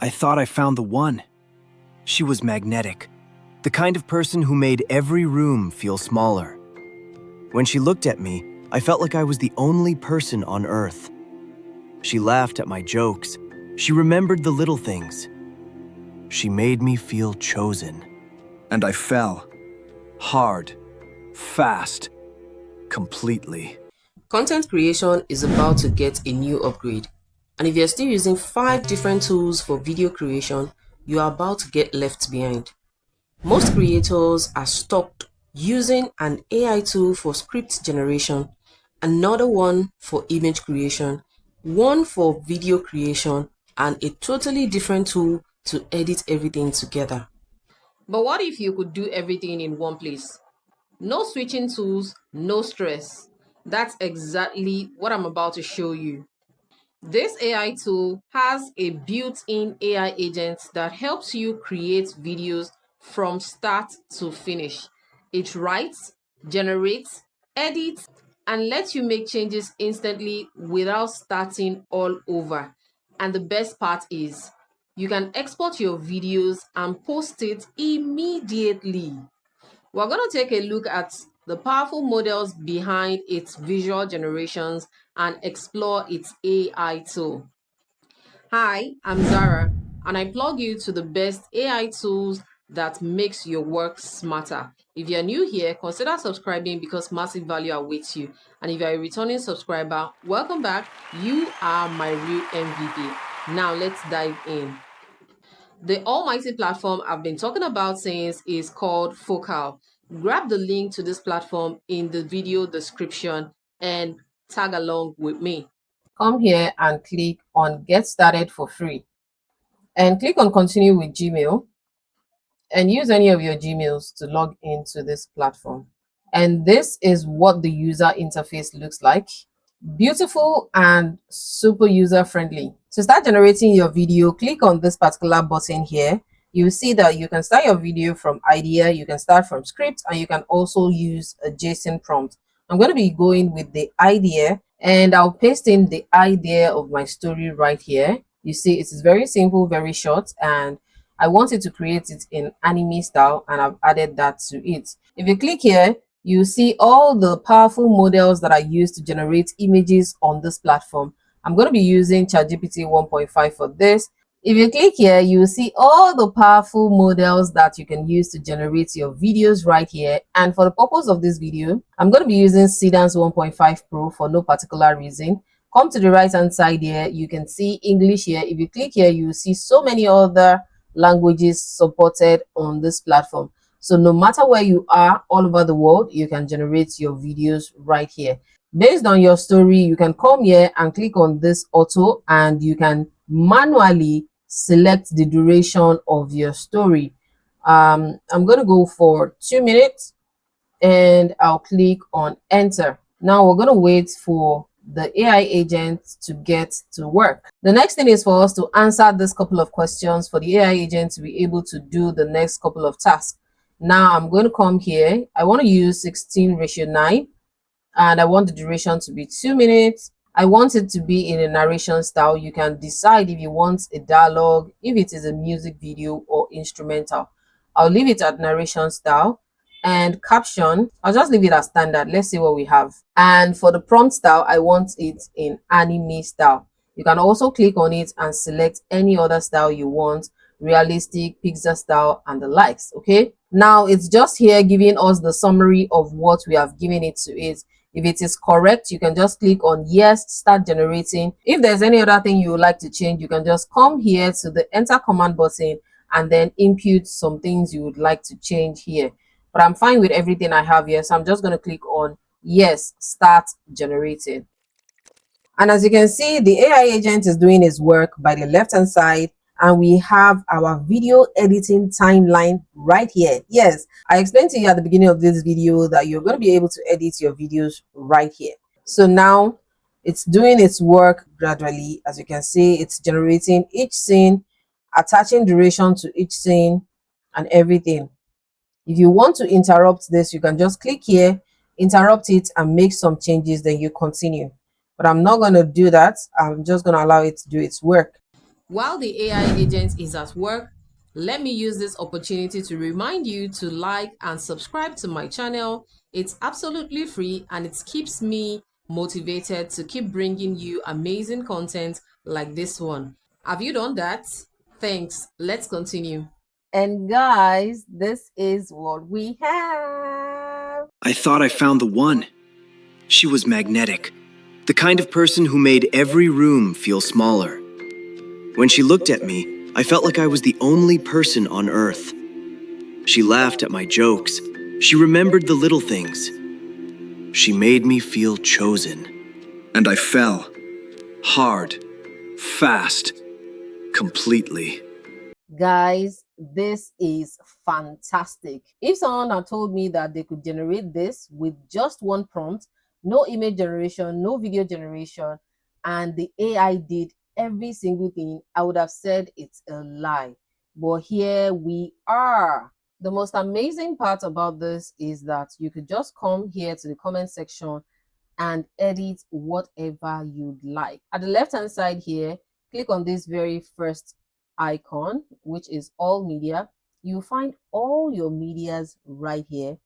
I thought I found the one. She was magnetic, the kind of person who made every room feel smaller. When she looked at me, I felt like I was the only person on Earth. She laughed at my jokes. She remembered the little things. She made me feel chosen. And I fell. Hard. Fast. Completely. Content creation is about to get a new upgrade. And if you're still using 5 different tools for video creation, you are about to get left behind. Most creators are stuck using an AI tool for script generation, another one for image creation, one for video creation, and a totally different tool to edit everything together. But what if you could do everything in one place? No switching tools, no stress. That's exactly what I'm about to show you. This AI tool has a built-in AI agent that helps you create videos from start to finish. It writes, generates, edits, and lets you make changes instantly without starting all over. And the best part is, you can export your videos and post it immediately. We're going to take a look at the powerful models behind its visual generations and explore its AI tool. Hi, I'm Zara, and I plug you to the best AI tools that makes your work smarter. If you're new here, consider subscribing because massive value awaits you. And if you're a returning subscriber, welcome back. You are my real MVP. Now let's dive in. The almighty platform I've been talking about since is called Focalml. Grab the link to this platform in the video description and tag along with me. Come here and click on Get Started for free. And click on Continue with Gmail. And use any of your Gmails to log into this platform. And this is what the user interface looks like. Beautiful and super user friendly. To start generating your video, click on this particular button here. You see that you can start your video from idea, you can start from script, and you can also use a JSON prompt. I'm going to be going with the idea, and I'll paste in the idea of my story right here. You see, it is very simple, very short, and I wanted to create it in anime style, and I've added that to it. If you click here, you see all the powerful models that I use to generate images on this platform. I'm going to be using ChatGPT 1.5 for this. If you click here, you will see all the powerful models that you can use to generate your videos right here. And for the purpose of this video, I'm going to be using Seedance 1.5 Pro for no particular reason. Come to the right hand side here, you can see English here. If you click here, you will see so many other languages supported on this platform. So no matter where you are all over the world, you can generate your videos right here. Based on your story, you can come here and click on this auto, and you can manually select the duration of your story. I'm going to go for 2 minutes, and I'll click on enter. Now we're going to wait for the AI agent to get to work. The next thing is for us to answer this couple of questions for the AI agent to be able to do the next couple of tasks. Now I'm going to come here. I want to use 16:9, and I want the duration to be 2 minutes. I want it to be in a narration style. You can decide if you want a dialogue, if it is a music video or instrumental. I'll leave it at narration style. And caption, I'll just leave it as standard. Let's see what we have. And for the prompt style, I want it in anime style. You can also click on it and select any other style you want, realistic, pixel style, and the likes. Okay, now it's just here giving us the summary of what we have given it to it. If it is correct, you can just click on yes, start generating. If there's any other thing you would like to change, you can just come here to the enter command button and then input some things you would like to change here. But I'm fine with everything I have here, so I'm just going to click on yes, start generating. And as you can see, the AI agent is doing its work by the left hand side, and we have our video editing timeline right here. Yes, I explained to you at the beginning of this video that you're going to be able to edit your videos right here. So now it's doing its work gradually. As you can see, it's generating each scene, attaching duration to each scene and everything. If you want to interrupt this, you can just click here, interrupt it, and make some changes, then you continue. But I'm not going to do that. I'm just going to allow it to do its work. While the AI agent is at work, let me use this opportunity to remind you to like and subscribe to my channel. It's absolutely free and it keeps me motivated to keep bringing you amazing content like this one. Have you done that? Thanks. Let's continue. And guys, this is what we have. I thought I found the one. She was magnetic, the kind of person who made every room feel smaller. When she looked at me, I felt like I was the only person on Earth. She laughed at my jokes. She remembered the little things. She made me feel chosen. And I fell. Hard. Fast. Completely. Guys, this is fantastic. If someone had told me that they could generate this with just one prompt, no image generation, no video generation, and the AI did every single thing, I would have said it's a lie. But here we are. The most amazing part about this is that you could just come here to the comment section and edit whatever you'd like. At the left hand side here, click on this very first icon, which is all media. You find all your medias right here,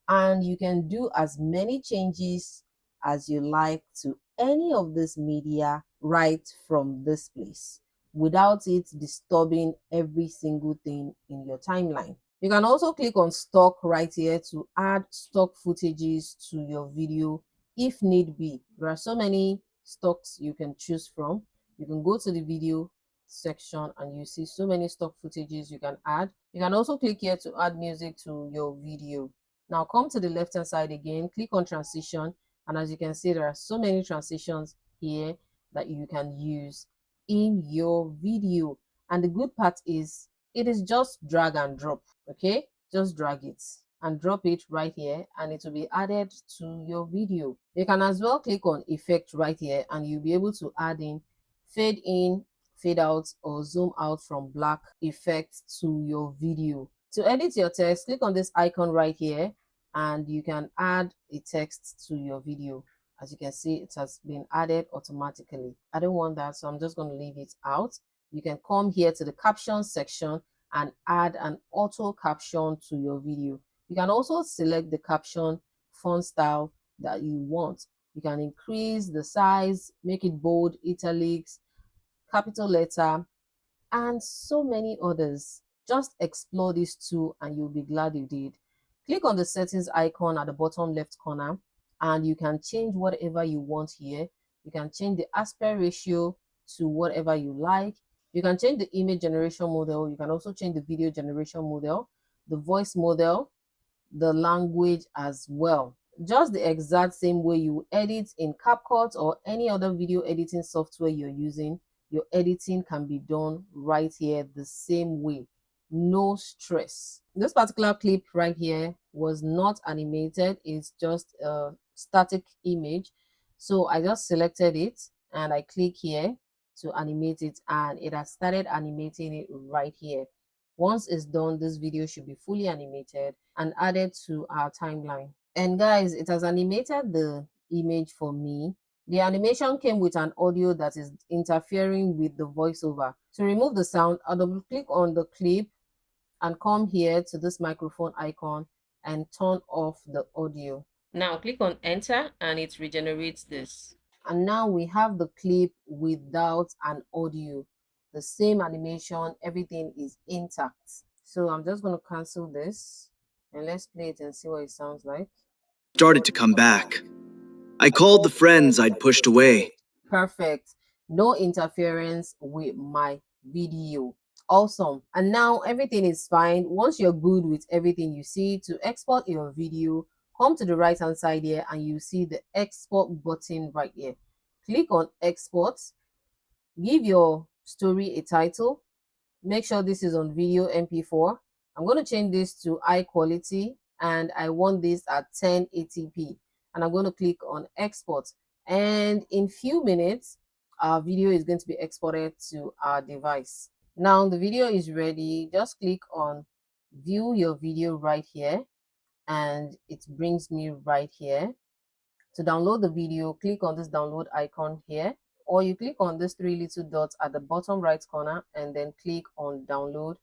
and you can do as many changes as you like to any of this media right from this place without it disturbing every single thing in your timeline. You can also click on stock right here to add stock footages to your video if need be. There are so many stocks you can choose from. You can go to the video section and you see so many stock footages you can add. You can also click here to add music to your video. Now come to the left hand side again, click on transition, and as you can see, there are so many transitions here that you can use in your video. And the good part is it is just drag and drop. Okay, just drag it and drop it right here and it will be added to your video. You can as well click on effect right here and you'll be able to add in, fade out, or zoom out from black effects to your video. To edit your text, click on this icon right here and you can add a text to your video. As you can see, it has been added automatically. I don't want that, so I'm just going to leave it out. You can come here to the caption section and add an auto caption to your video. You can also select the caption font style that you want. You can increase the size, make it bold, italics, capital letter, and so many others. Just explore these two and you'll be glad you did. Click on the settings icon at the bottom left corner and you can change whatever you want here. You can change the aspect ratio to whatever you like. You can change the image generation model. You can also change the video generation model, the voice model, the language as well. Just the exact same way you edit in CapCut or any other video editing software you're using, your editing can be done right here the same way. No stress. This particular clip right here was not animated. It's just a static image. So I just selected it and I click here to animate it and it has started animating it right here. Once it's done, this video should be fully animated and added to our timeline. And guys, it has animated the image for me. The animation came with an audio that is interfering with the voiceover. To remove the sound, I'll double click on the clip and come here to this microphone icon and turn off the audio. Now click on enter and it regenerates this. And now we have the clip without an audio. The same animation, everything is intact. So I'm just going to cancel this and let's play it and see what it sounds like. Started to come back. I called the friends I'd pushed away. Perfect. No interference with my video. Awesome. And now everything is fine. Once you're good with everything you see, to export your video, come to the right hand side here and you see the export button right here. Click on export. Give your story a title. Make sure this is on video MP4. I'm going to change this to high quality and I want this at 1080p. And I'm going to click on export. And in few minutes, our video is going to be exported to our device. Now the video is ready. Just click on view your video right here and it brings me right here. To download the video, click on this download icon here. or you click on these three little dots at the bottom right corner and then click on download,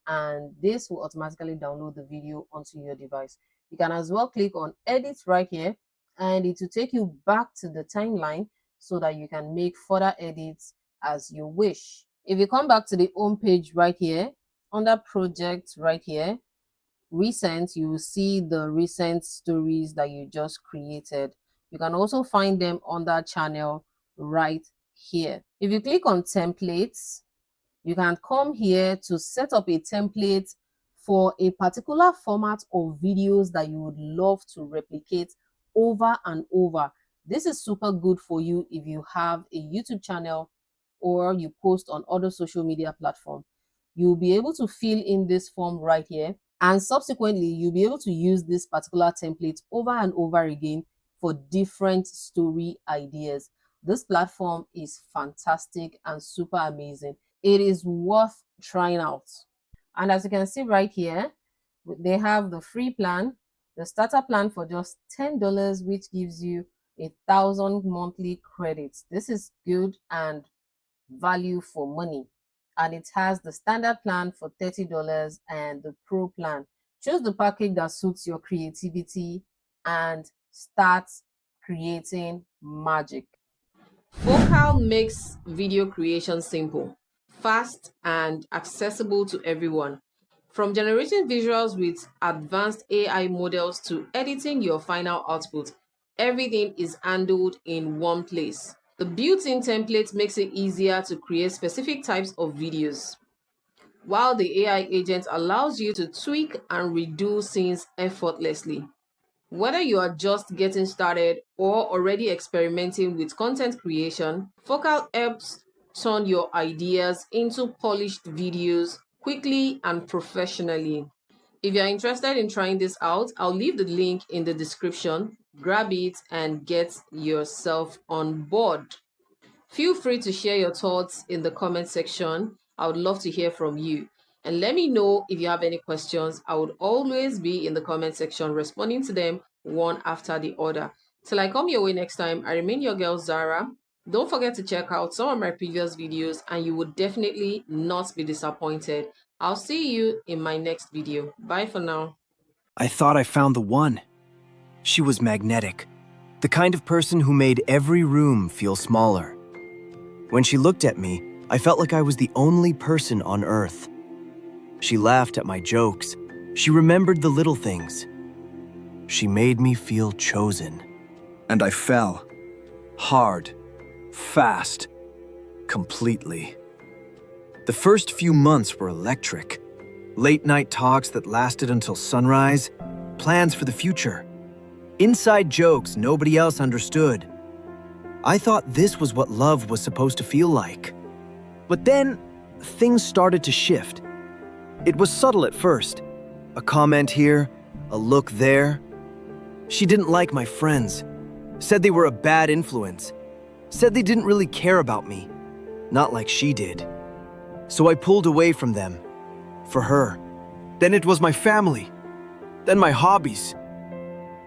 and this will automatically download the video onto your device. You can as well click on edit right here, and it will take you back to the timeline so that you can make further edits as you wish. If you come back to the home page right here, under project right here, recent, you will see the recent stories that you just created. You can also find them under channel right here. If you click on templates, you can come here to set up a template for a particular format of videos that you would love to replicate over and over. This is super good for you if you have a YouTube channel or you post on other social media platforms. You'll be able to fill in this form right here, and subsequently you'll be able to use this particular template over and over again for different story ideas. This platform is fantastic and super amazing. It is worth trying out. And as you can see right here, they have the free plan, the starter plan for just $10, which gives you 1,000 monthly credits. This is good and value for money. And it has the standard plan for $30 and the pro plan. Choose the package that suits your creativity and start creating magic. Focalml makes video creation simple, fast, and accessible to everyone. From generating visuals with advanced AI models to editing your final output, everything is handled in one place. The built-in template makes it easier to create specific types of videos, while the AI agent allows you to tweak and redo scenes effortlessly. Whether you are just getting started or already experimenting with content creation, Focalml helps turn your ideas into polished videos quickly and professionally. If you're interested in trying this out, I'll leave the link in the description. Grab it and get yourself on board. Feel free to share your thoughts in the comment section. I would love to hear from you. And let me know if you have any questions. I would always be in the comment section responding to them one after the other. Till I come your way next time, I remain your girl Zara. Don't forget to check out some of my previous videos and you would definitely not be disappointed. I'll see you in my next video. Bye for now. I thought I found the one. She was magnetic, the kind of person who made every room feel smaller. When she looked at me, I felt like I was the only person on Earth. She laughed at my jokes. She remembered the little things. She made me feel chosen. And I fell. Hard. Fast. Completely. The first few months were electric. Late-night talks that lasted until sunrise, plans for the future. Inside jokes nobody else understood. I thought this was what love was supposed to feel like. But then, things started to shift. It was subtle at first. A comment here, a look there. She didn't like my friends. Said they were a bad influence. Said they didn't really care about me. Not like she did. So I pulled away from them. For her. Then it was my family. Then my hobbies.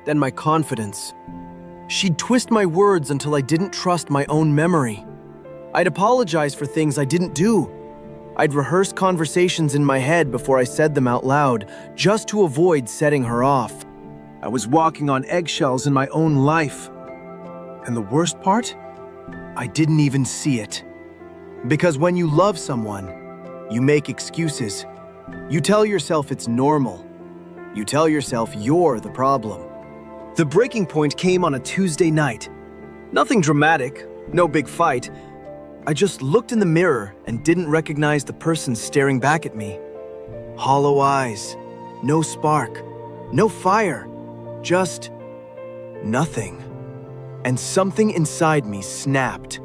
Then my confidence. She'd twist my words until I didn't trust my own memory. I'd apologize for things I didn't do. I'd rehearse conversations in my head before I said them out loud, just to avoid setting her off. I was walking on eggshells in my own life. And the worst part? I didn't even see it. Because when you love someone, you make excuses. You tell yourself it's normal. You tell yourself you're the problem. The breaking point came on a Tuesday night. Nothing dramatic, no big fight. I just looked in the mirror and didn't recognize the person staring back at me. Hollow eyes, no spark, no fire, just nothing. And something inside me snapped.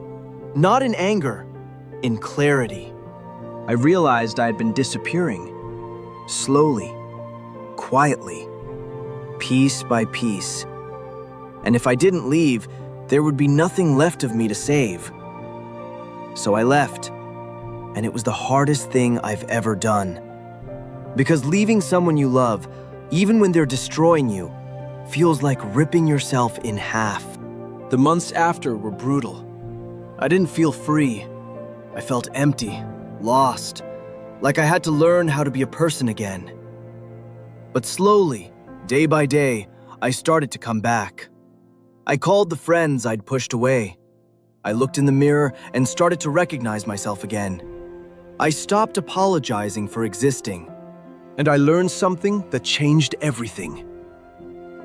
Not in anger, in clarity. I realized I had been disappearing. Slowly, quietly, piece by piece. And if I didn't leave, there would be nothing left of me to save. So I left, and it was the hardest thing I've ever done. Because leaving someone you love, even when they're destroying you, feels like ripping yourself in half. The months after were brutal. I didn't feel free. I felt empty, lost, like I had to learn how to be a person again. But slowly, day by day, I started to come back. I called the friends I'd pushed away. I looked in the mirror and started to recognize myself again. I stopped apologizing for existing, and I learned something that changed everything.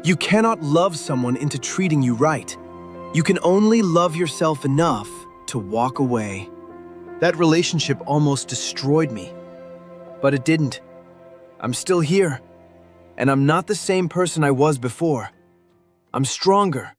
You cannot love someone into treating you right. You can only love yourself enough to walk away. That relationship almost destroyed me, but it didn't. I'm still here, and I'm not the same person I was before. I'm stronger,